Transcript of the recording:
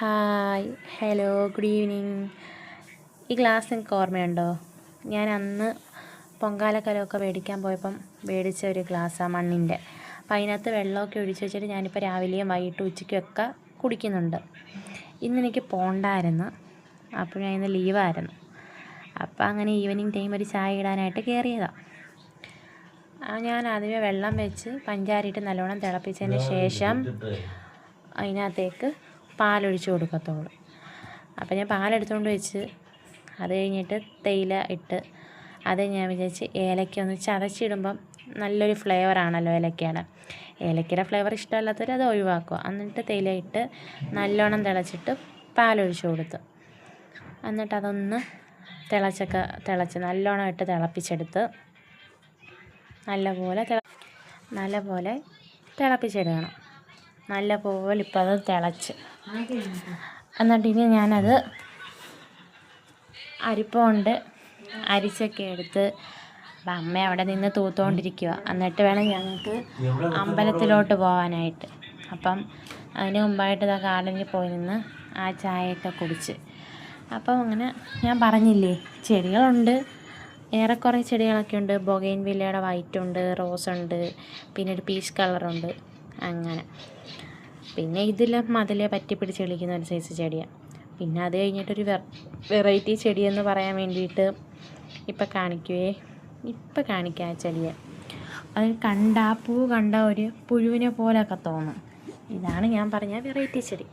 Hi, hello, good evening. ഈ glass നിങ്ങൾക്ക് ഓർമ്മയുണ്ടോ? ഞാൻ അന്ന് പൊങ്കാലക്കലമൊക്കെ മേടിക്കാൻ പോയപ്പം മേടിച്ച ഒരു ഗ്ലാസ്സാണ് മണ്ണിൻ്റെ. അപ്പം അതിനകത്ത് വെള്ളമൊക്കെ ഒഴിച്ച് വെച്ചിട്ട് ഞാനിപ്പോൾ രാവിലെയും വൈകിട്ടും ഉച്ചയ്ക്കൊക്കെ കുടിക്കുന്നുണ്ട്. ഇന്നെനിക്ക് പോണ്ടായിരുന്നു, അപ്പോൾ ഞാൻ ഇന്ന് ലീവായിരുന്നു. അപ്പം അങ്ങനെ ഈവനിങ് ടൈം ഒരു ചായ ഇടാനായിട്ട് കയറിയതാണ്. ഞാൻ ആദ്യമേ വെള്ളം വെച്ച് പഞ്ചാരയിട്ട് നല്ലോണം തിളപ്പിച്ചതിന് ശേഷം അതിനകത്തേക്ക് പാലൊഴിച്ച് കൊടുക്കത്തുള്ളൂ. അപ്പം ഞാൻ പാലെടുത്തുകൊണ്ട് വെച്ച് അത് കഴിഞ്ഞിട്ട് തേയില ഇട്ട് അത് ഞാൻ വിചാരിച്ച് ഏലക്ക ഒന്ന് ചതച്ചിടുമ്പം നല്ലൊരു ഫ്ലേവറാണല്ലോ ഏലക്കയുടെ ഫ്ലേവർ ഇഷ്ടമല്ലാത്തവർ അത് ഒഴിവാക്കുക. എന്നിട്ട് തേയില ഇട്ട് നല്ലോണം തിളച്ചിട്ട് പാലൊഴിച്ച് കൊടുത്തു. എന്നിട്ട് അതൊന്ന് തിളച്ച് നല്ലോണം ഇട്ട് തിളപ്പിച്ചെടുത്ത് നല്ലപോലെ തിളപ്പിച്ചെടുക്കണം. നല്ലപോലെ ഇപ്പം അത് തിളച്ച് എന്നിട്ട് ഇനി ഞാനത് അരിപ്പ കൊണ്ട് അരിച്ചൊക്കെ എടുത്ത് അപ്പം അമ്മ അവിടെ നിന്ന് തൂത്തുകൊണ്ടിരിക്കുക. എന്നിട്ട് വേണം ഞങ്ങൾക്ക് അമ്പലത്തിലോട്ട് പോകാനായിട്ട്. അപ്പം അതിന് മുമ്പായിട്ട് ഇതാ ഗാർഡനിൽ പോയി നിന്ന് ആ ചായയൊക്കെ കുടിച്ച്. അപ്പം അങ്ങനെ ഞാൻ പറഞ്ഞില്ലേ, ചെടികളുണ്ട്, ഏറെക്കുറെ ചെടികളൊക്കെ ഉണ്ട്. ബൊഗെയിൻവില്ലയുടെ വൈറ്റുണ്ട്, റോസുണ്ട്, പിന്നെ ഒരു പീച്ച് കളറുണ്ട്. അങ്ങനെ പിന്നെ ഇതിൽ മതിലെ പറ്റി പിടിച്ച് കളിക്കുന്ന ഒരു സൈസ് ചെടിയാണ്. പിന്നെ അത് കഴിഞ്ഞിട്ടൊരു വെറൈറ്റി ചെടിയെന്ന് പറയാൻ വേണ്ടിയിട്ട് ഇപ്പം കാണിക്കുക ആ ചെടിയെ. അത് പൂ കണ്ട ഒരു പുഴുവിനെ പോലെയൊക്കെ തോന്നും. ഇതാണ് ഞാൻ പറഞ്ഞ വെറൈറ്റി ചെടി.